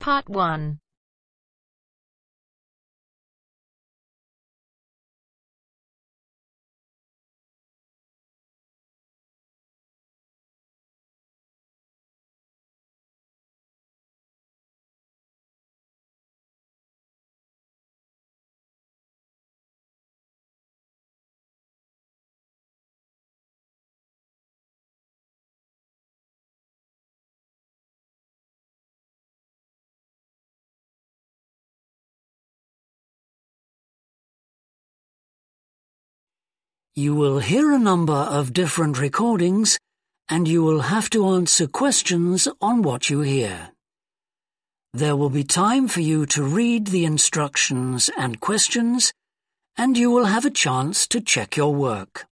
Part 1. You will hear a number of different recordings, and you will have to answer questions on what you hear. There will be time for you to read the instructions and questions, and you will have a chance to check your work.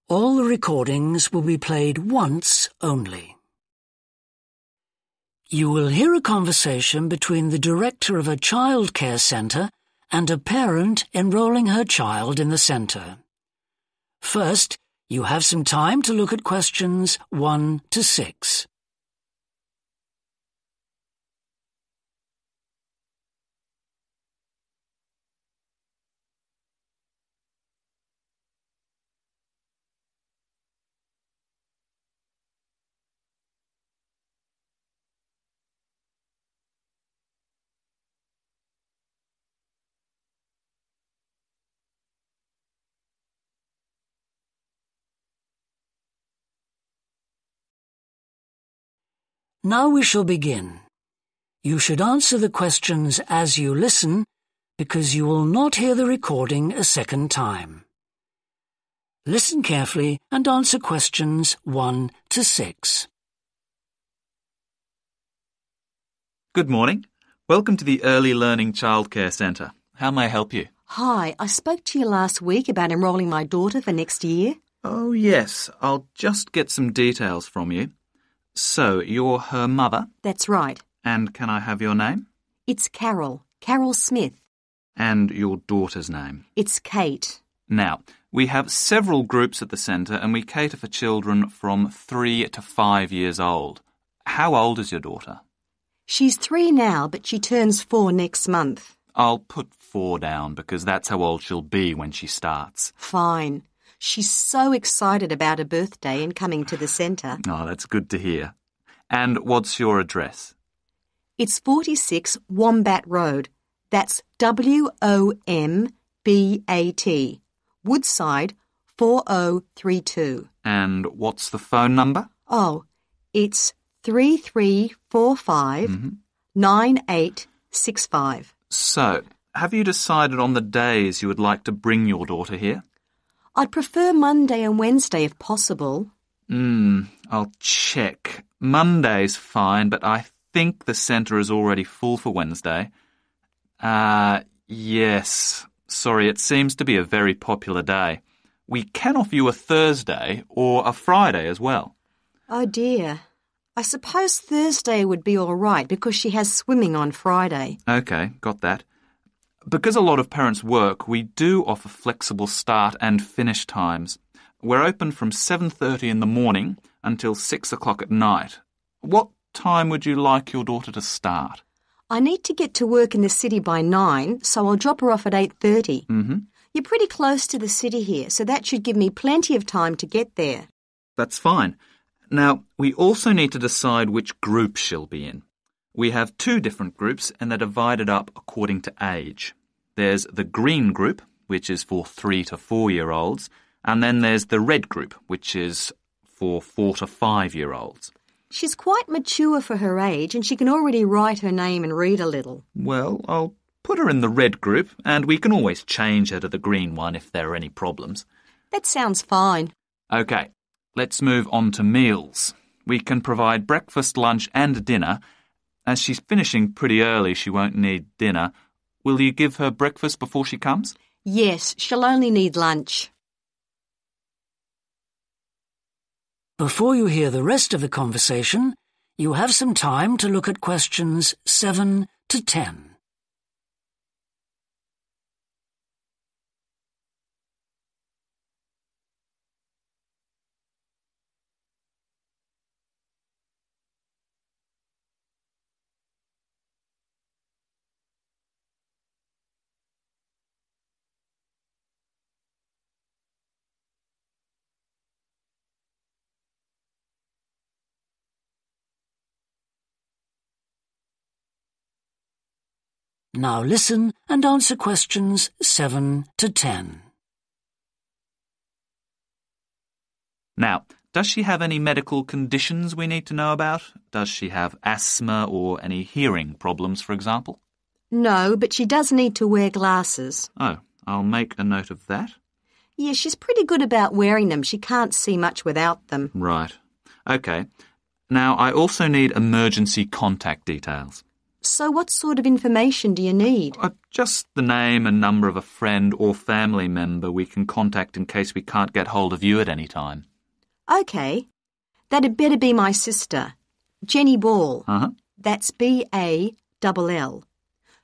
All the recordings will be played once only. You will hear a conversation between the director of a childcare centre and a parent enrolling her child in the centre. First, you have some time to look at questions 1 to 6. Now we shall begin. You should answer the questions as you listen, because you will not hear the recording a second time. Listen carefully and answer questions 1 to 6. Good morning. Welcome to the Early Learning Childcare Centre. How may I help you? Hi, I spoke to you last week about enrolling my daughter for next year. Oh, yes. I'll just get some details from you. So, you're her mother? That's right. And can I have your name? It's Carol Smith. And your daughter's name? It's Kate. Now, we have several groups at the centre and we cater for children from 3 to 5 years old. How old is your daughter? She's 3 now, but she turns 4 next month. I'll put 4 down because that's how old she'll be when she starts. Fine. She's so excited about her birthday and coming to the centre. Oh, that's good to hear. And what's your address? It's 46 Wombat Road. That's W-O-M-B-A-T. Woodside 4032. And what's the phone number? Oh, it's 3345 9865. So, have you decided on the days you would like to bring your daughter here? I'd prefer Monday and Wednesday if possible. I'll check. Monday's fine, but I think the centre is already full for Wednesday. Yes. Sorry, it seems to be a very popular day. We can offer you a Thursday or a Friday as well. Oh dear. I suppose Thursday would be all right because she has swimming on Friday. OK, got that. Because a lot of parents work, we do offer flexible start and finish times. We're open from 7:30 in the morning until 6 o'clock at night. What time would you like your daughter to start? I need to get to work in the city by 9, so I'll drop her off at 8:30. You're pretty close to the city here, so that should give me plenty of time to get there. That's fine. Now, we also need to decide which group she'll be in. We have 2 different groups and they're divided up according to age. There's the green group, which is for 3 to 4-year-olds, and then there's the red group, which is for 4 to 5-year-olds. She's quite mature for her age and she can already write her name and read a little. Well, I'll put her in the red group and we can always change her to the green one if there are any problems. That sounds fine. OK, let's move on to meals. We can provide breakfast, lunch and dinner. As she's finishing pretty early, she won't need dinner. Will you give her breakfast before she comes? Yes, she'll only need lunch. Before you hear the rest of the conversation, you have some time to look at questions 7 to 10. Now listen and answer questions 7 to 10. Now, does she have any medical conditions we need to know about? Does she have asthma or any hearing problems, for example? No, but she does need to wear glasses. Oh, I'll make a note of that. Yeah, she's pretty good about wearing them. She can't see much without them. Right. OK. Now, I also need emergency contact details. So what sort of information do you need? Just the name and number of a friend or family member we can contact in case we can't get hold of you at any time. OK. That'd better be my sister, Jenny Ball. Uh-huh. That's B-A-L-L.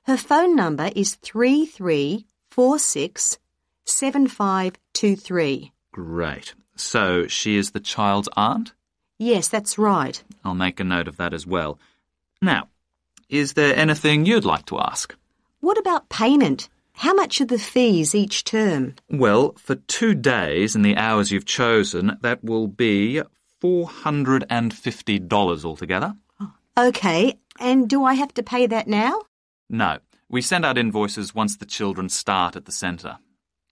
Her phone number is 33467523. Great. So she is the child's aunt? Yes, that's right. I'll make a note of that as well. Now, is there anything you'd like to ask? What about payment? How much are the fees each term? Well, for 2 days and the hours you've chosen, that will be $450 altogether. OK, and do I have to pay that now? No, we send out invoices once the children start at the centre.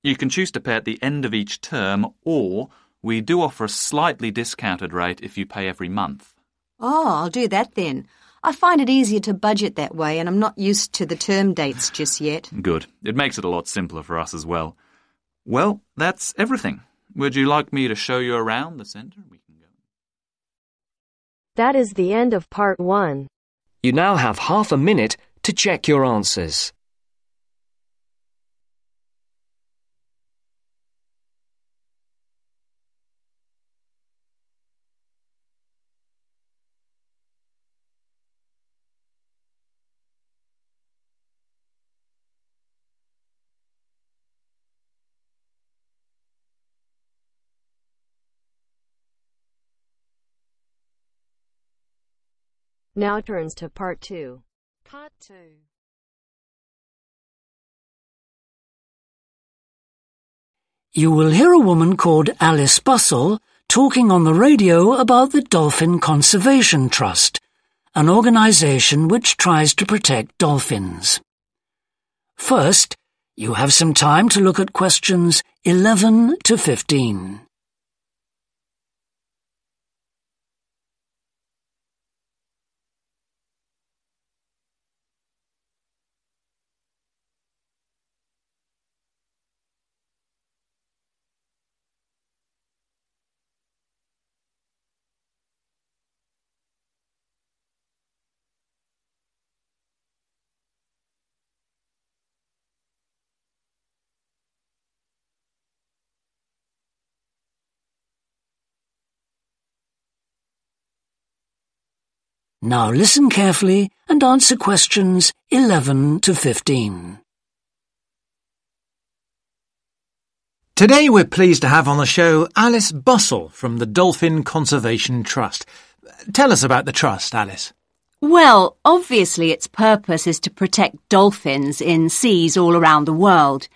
You can choose to pay at the end of each term, or we do offer a slightly discounted rate if you pay every month. Oh, I'll do that then. I find it easier to budget that way, and I'm not used to the term dates just yet. Good. It makes it a lot simpler for us as well. Well, that's everything. Would you like me to show you around the centre? We can go. That is the end of part 1. You now have half a minute to check your answers. Now turns to part 2. Part 2. You will hear a woman called Alice Bussell talking on the radio about the Dolphin Conservation Trust, an organisation which tries to protect dolphins. First, you have some time to look at questions 11 to 15. Now listen carefully and answer questions 11 to 15. Today we're pleased to have on the show Alice Bussell from the Dolphin Conservation Trust. Tell us about the trust, Alice. Well, obviously its purpose is to protect dolphins in seas all around the world.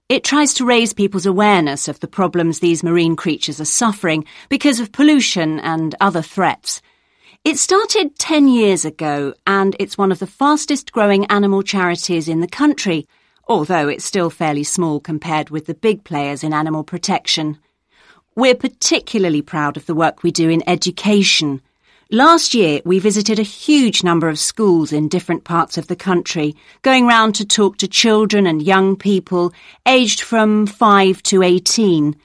It tries to raise people's awareness of the problems these marine creatures are suffering because of pollution and other threats. It started 10 years ago, and it's one of the fastest growing animal charities in the country, although it's still fairly small compared with the big players in animal protection. We're particularly proud of the work we do in education. Last year, we visited a huge number of schools in different parts of the country, going round to talk to children and young people aged from 5 to 18.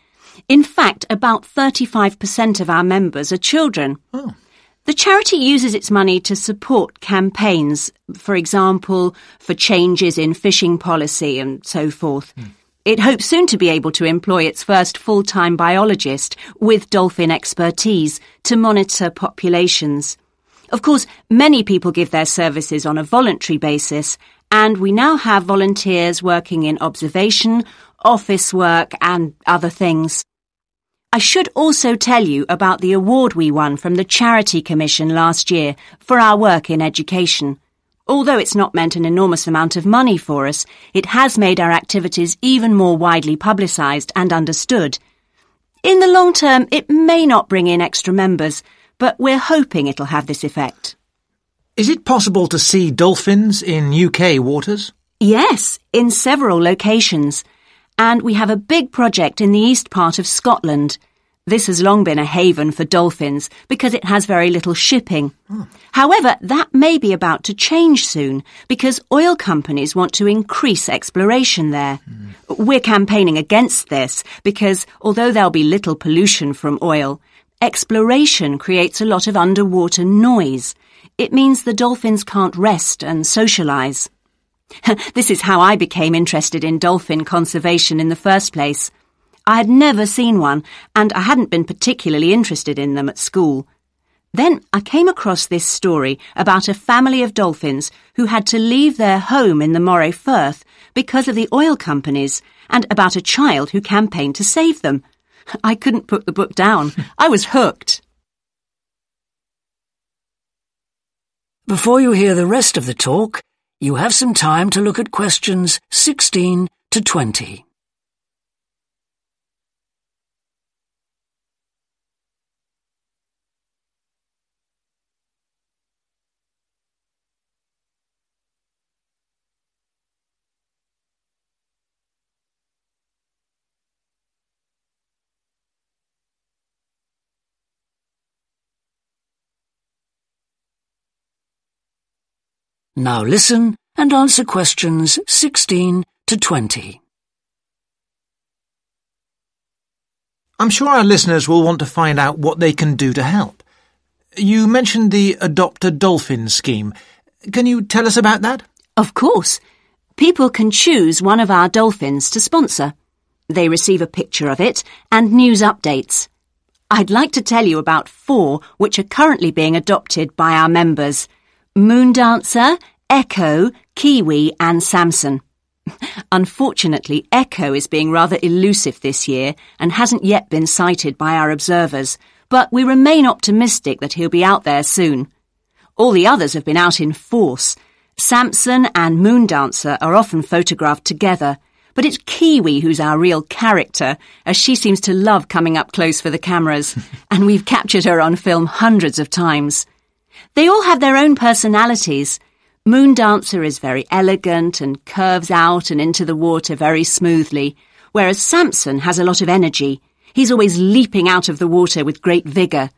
In fact, about 35% of our members are children. Oh. The charity uses its money to support campaigns, for example, for changes in fishing policy and so forth. It hopes soon to be able to employ its first full-time biologist with dolphin expertise to monitor populations. Of course, many people give their services on a voluntary basis, and we now have volunteers working in observation, office work and other things. I should also tell you about the award we won from the Charity Commission last year for our work in education. Although it's not meant an enormous amount of money for us, it has made our activities even more widely publicised and understood. In the long term, it may not bring in extra members, but we're hoping it'll have this effect. Is it possible to see dolphins in UK waters? Yes, in several locations. And we have a big project in the east part of Scotland. This has long been a haven for dolphins because it has very little shipping. However, that may be about to change soon because oil companies want to increase exploration there. We're campaigning against this because although there'll be little pollution from oil, exploration creates a lot of underwater noise. It means the dolphins can't rest and socialise. This is how I became interested in dolphin conservation in the first place. I had never seen one, and I hadn't been particularly interested in them at school. Then I came across this story about a family of dolphins who had to leave their home in the Moray Firth because of the oil companies, and about a child who campaigned to save them. I couldn't put the book down. I was hooked. Before you hear the rest of the talk, you have some time to look at questions 16 to 20. Now listen and answer questions 16 to 20. I'm sure our listeners will want to find out what they can do to help. You mentioned the Adopt a Dolphin scheme. Can you tell us about that? Of course. People can choose one of our dolphins to sponsor. They receive a picture of it and news updates. I'd like to tell you about 4 which are currently being adopted by our members. Moondancer, Echo, Kiwi and Samson. Unfortunately, Echo is being rather elusive this year and hasn't yet been sighted by our observers, but we remain optimistic that he'll be out there soon. All the others have been out in force. Samson and Moondancer are often photographed together, but it's Kiwi who's our real character, as she seems to love coming up close for the cameras, and we've captured her on film hundreds of times. They all have their own personalities. Moondancer is very elegant and curves out and into the water very smoothly, whereas Samson has a lot of energy. He's always leaping out of the water with great vigour.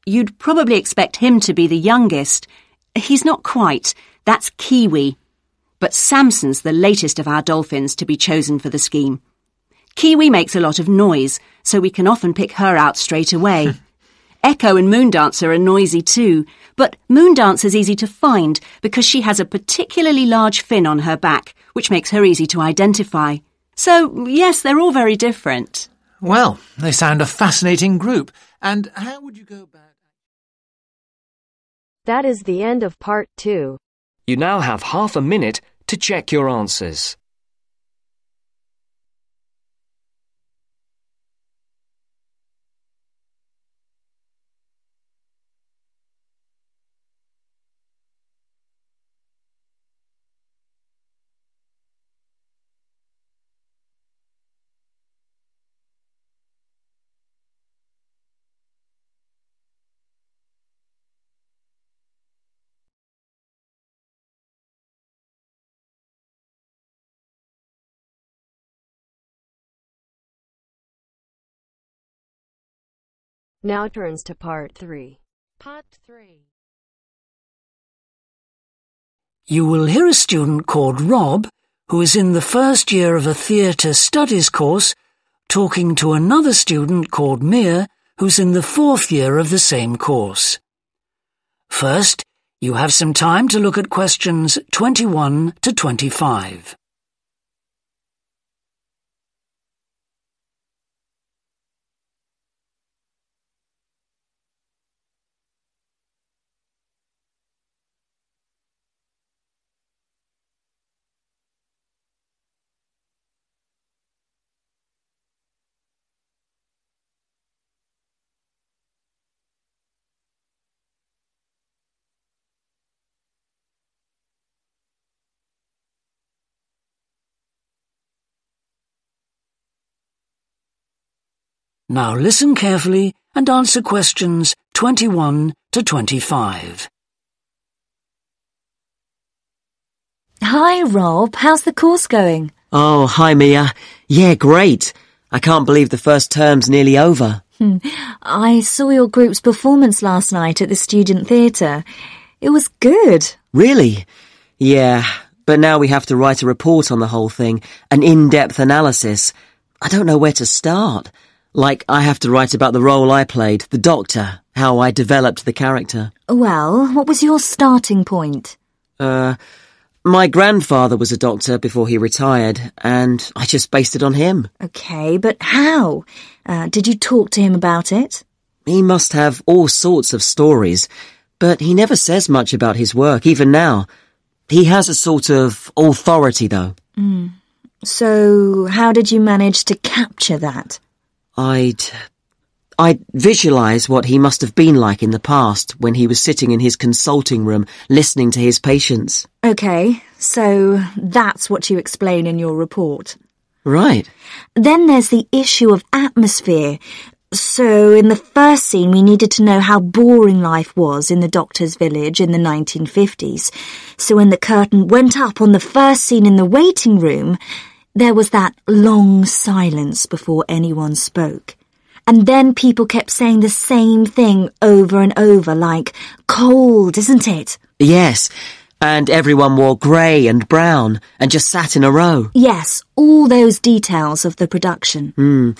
You'd probably expect him to be the youngest. He's not quite. That's Kiwi. But Samson's the latest of our dolphins to be chosen for the scheme. Kiwi makes a lot of noise, so we can often pick her out straight away. Echo and Moondancer are noisy too, but Moondancer's easy to find because she has a particularly large fin on her back, which makes her easy to identify. So, yes, they're all very different. Well, they sound a fascinating group. And how would you go about... That is the end of part 2. You now have half a minute to check your answers. Now turns to part 3. Part 3. You will hear a student called Rob, who is in the first year of a theatre studies course, talking to another student called Mia, who's in the 4th year of the same course. First, you have some time to look at questions 21 to 25. Now listen carefully and answer questions 21 to 25. Hi, Rob. How's the course going? Oh, hi, Mia. Yeah, great. I can't believe the first term's nearly over. I saw your group's performance last night at the student theatre. It was good. Really? Yeah, but now we have to write a report on the whole thing, an in-depth analysis. I don't know where to start. Like, I have to write about the role I played, the doctor, how I developed the character. Well, what was your starting point? My grandfather was a doctor before he retired, and I just based it on him. Okay, but how? Did you talk to him about it? He must have all sorts of stories, but he never says much about his work, even now. He has a sort of authority, though. So, how did you manage to capture that? I'd visualise what he must have been like in the past when he was sitting in his consulting room listening to his patients. Okay, so that's what you explain in your report. Right. Then there's the issue of atmosphere. So in the first scene we needed to know how boring life was in the doctor's village in the 1950s. So when the curtain went up on the first scene in the waiting room, there was that long silence before anyone spoke. And then people kept saying the same thing over and over, like, cold, isn't it? Yes, and everyone wore grey and brown and just sat in a row. Yes, all those details of the production.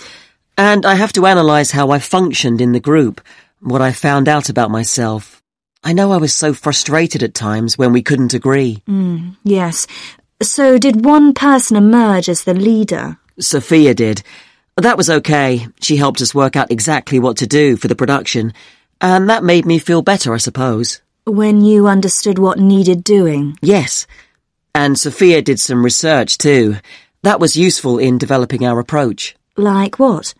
And I have to analyse how I functioned in the group, what I found out about myself. I know I was so frustrated at times when we couldn't agree. Yes. So did one person emerge as the leader? Sophia did. That was okay. She helped us work out exactly what to do for the production, and that made me feel better, I suppose. When you understood what needed doing? Yes. And Sophia did some research too. That was useful in developing our approach. Like what?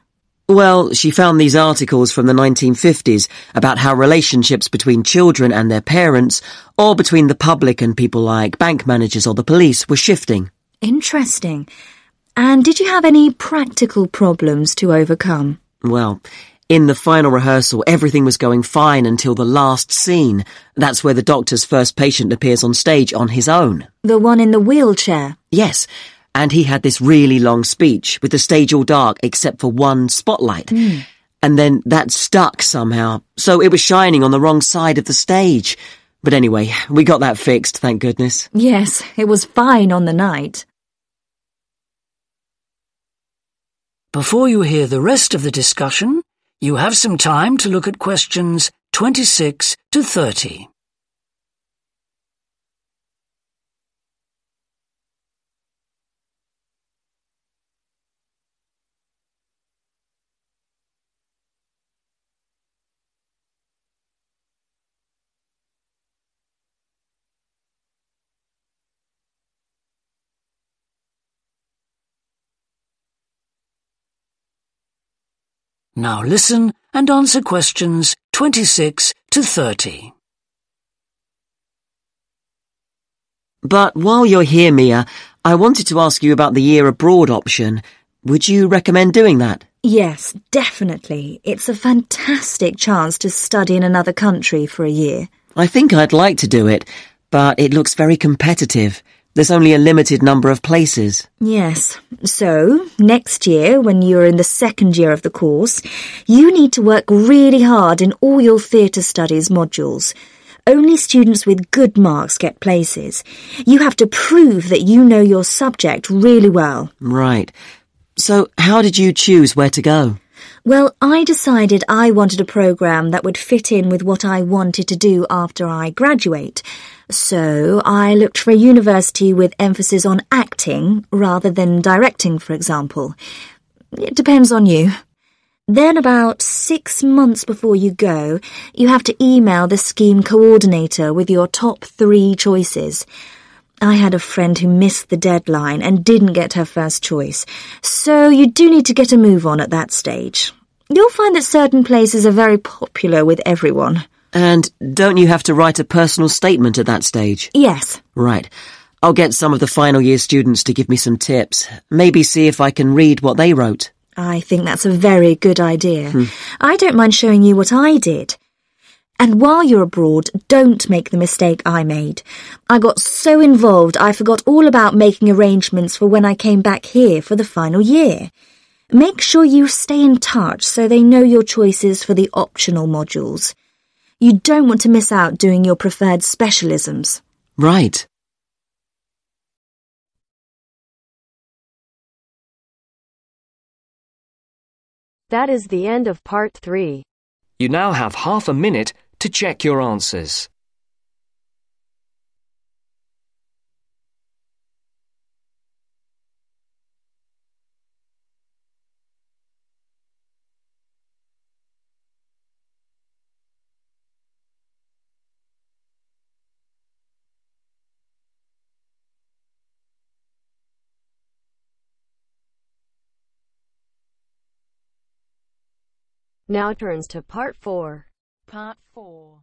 Well, she found these articles from the 1950s about how relationships between children and their parents, or between the public and people like bank managers or the police, were shifting. Interesting. And did you have any practical problems to overcome? Well, in the final rehearsal, everything was going fine until the last scene. That's where the doctor's first patient appears on stage on his own. The one in the wheelchair? Yes, and he had this really long speech with the stage all dark except for one spotlight. And then that stuck somehow, so it was shining on the wrong side of the stage. But anyway, we got that fixed, thank goodness. Yes, it was fine on the night. Before you hear the rest of the discussion, you have some time to look at questions 26 to 30. Now listen and answer questions 26 to 30. But while you're here, Mia, I wanted to ask you about the year abroad option. Would you recommend doing that? Yes, definitely. It's a fantastic chance to study in another country for a year. I think I'd like to do it, but it looks very competitive. There's only a limited number of places. Yes. So, next year, when you're in the second year of the course, you need to work really hard in all your theatre studies modules. Only students with good marks get places. You have to prove that you know your subject really well. Right. So, how did you choose where to go? Well, I decided I wanted a programme that would fit in with what I wanted to do after I graduate. So I looked for a university with emphasis on acting rather than directing, for example. It depends on you. Then about 6 months before you go, you have to email the scheme coordinator with your top 3 choices. I had a friend who missed the deadline and didn't get her first choice, so you do need to get a move on at that stage. You'll find that certain places are very popular with everyone. And don't you have to write a personal statement at that stage? Yes. Right. I'll get some of the final year students to give me some tips. Maybe see if I can read what they wrote. I think that's a very good idea. I don't mind showing you what I did. And while you're abroad, don't make the mistake I made. I got so involved I forgot all about making arrangements for when I came back here for the final year. Make sure you stay in touch so they know your choices for the optional modules. You don't want to miss out doing your preferred specialisms. Right. That is the end of part 3. You now have half a minute to check your answers. Now turns to part 4. Part 4.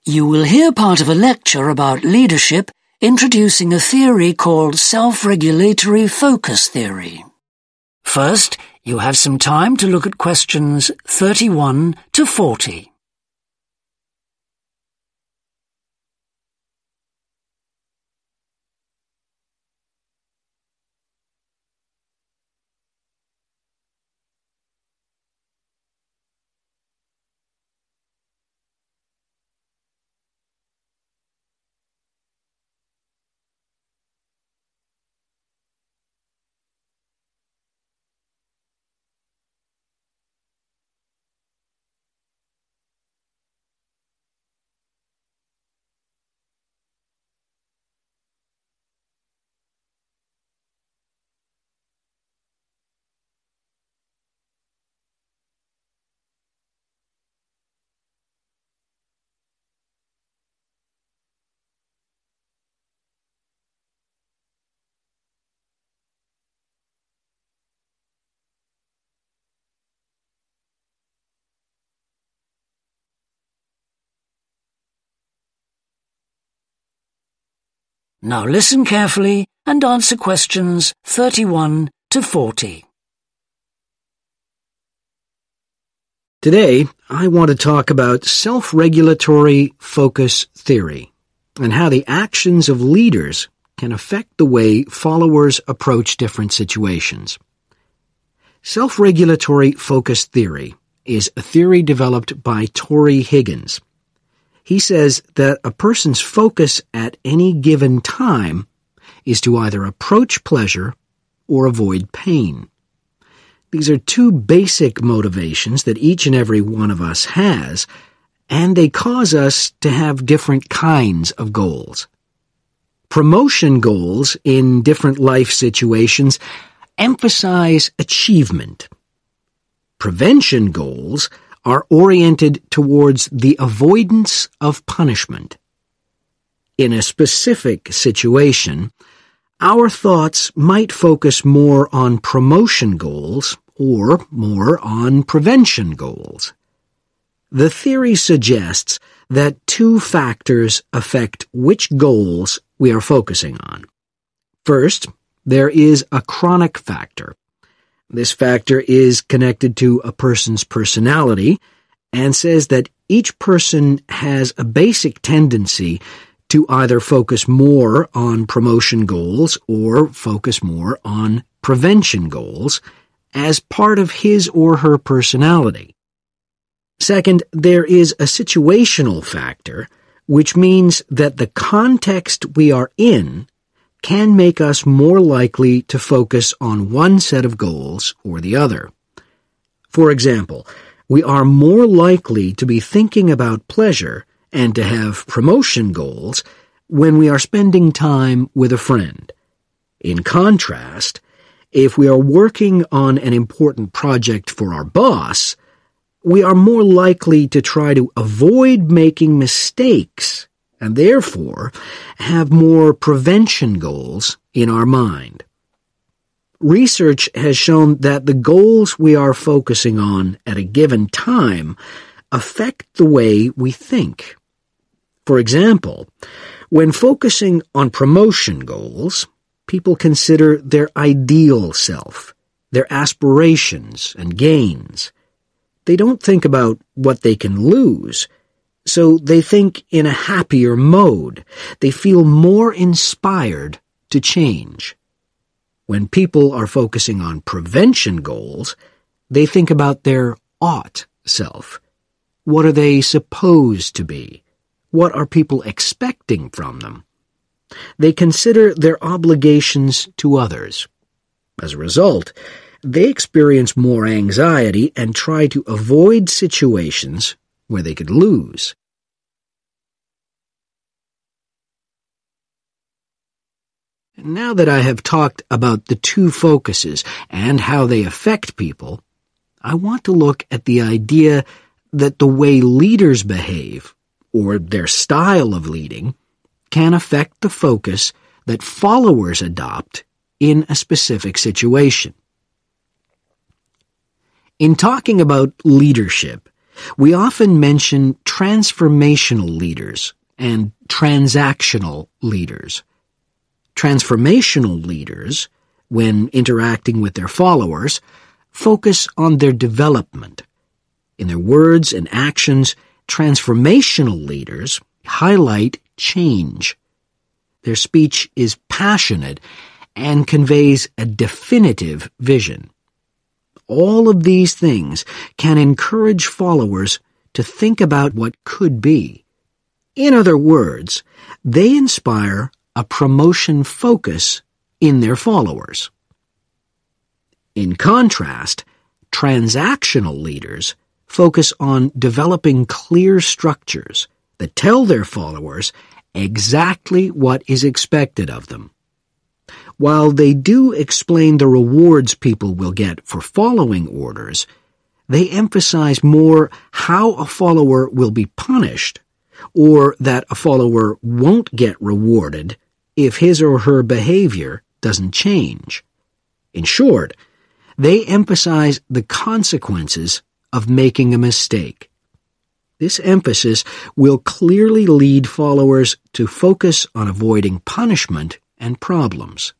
You will hear part of a lecture about leadership introducing a theory called self-regulatory focus theory. First, you have some time to look at questions 31 to 40. Now listen carefully and answer questions 31 to 40. Today, I want to talk about self-regulatory focus theory and how the actions of leaders can affect the way followers approach different situations. Self-regulatory focus theory is a theory developed by Torrey Higgins. He says that a person's focus at any given time is to either approach pleasure or avoid pain. These are two basic motivations that each and every one of us has, and they cause us to have different kinds of goals. Promotion goals in different life situations emphasize achievement. Prevention goals are oriented towards the avoidance of punishment. In a specific situation, our thoughts might focus more on promotion goals or more on prevention goals. The theory suggests that two factors affect which goals we are focusing on. First, there is a chronic factor. This factor is connected to a person's personality and says that each person has a basic tendency to either focus more on promotion goals or focus more on prevention goals as part of his or her personality. Second, there is a situational factor, which means that the context we are in can make us more likely to focus on one set of goals or the other. For example, we are more likely to be thinking about pleasure and to have promotion goals when we are spending time with a friend. In contrast, if we are working on an important project for our boss, we are more likely to try to avoid making mistakes and therefore have more prevention goals in our mind. Research has shown that the goals we are focusing on at a given time affect the way we think. For example, when focusing on promotion goals, people consider their ideal self, their aspirations and gains. They don't think about what they can lose, so they think in a happier mode. They feel more inspired to change. When people are focusing on prevention goals, they think about their ought self. What are they supposed to be? What are people expecting from them? They consider their obligations to others. As a result, they experience more anxiety and try to avoid situations where they could lose. Now that I have talked about the two focuses and how they affect people, I want to look at the idea that the way leaders behave, or their style of leading, can affect the focus that followers adopt in a specific situation. In talking about leadership, we often mention transformational leaders and transactional leaders. Transformational leaders, when interacting with their followers, focus on their development. In their words and actions, transformational leaders highlight change. Their speech is passionate and conveys a definitive vision. All of these things can encourage followers to think about what could be. In other words, they inspire a promotion focus in their followers. In contrast, transactional leaders focus on developing clear structures that tell their followers exactly what is expected of them. While they do explain the rewards people will get for following orders, they emphasize more how a follower will be punished, or that a follower won't get rewarded if his or her behavior doesn't change. In short, they emphasize the consequences of making a mistake. This emphasis will clearly lead followers to focus on avoiding punishment and problems.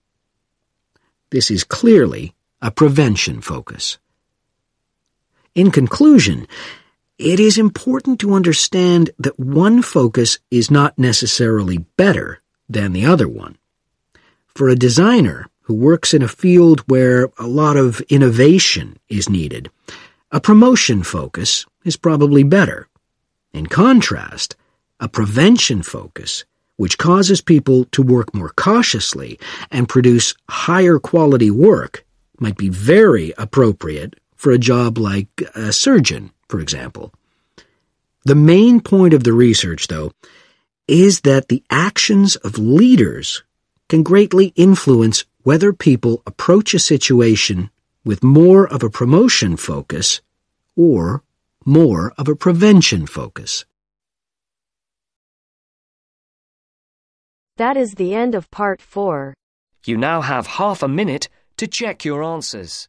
This is clearly a prevention focus. In conclusion, it is important to understand that one focus is not necessarily better than the other one. For a designer who works in a field where a lot of innovation is needed, a promotion focus is probably better. In contrast, a prevention focus, which causes people to work more cautiously and produce higher quality work, might be very appropriate for a job like a surgeon, for example. The main point of the research, though, is that the actions of leaders can greatly influence whether people approach a situation with more of a promotion focus or more of a prevention focus. That is the end of part 4. You now have half a minute to check your answers.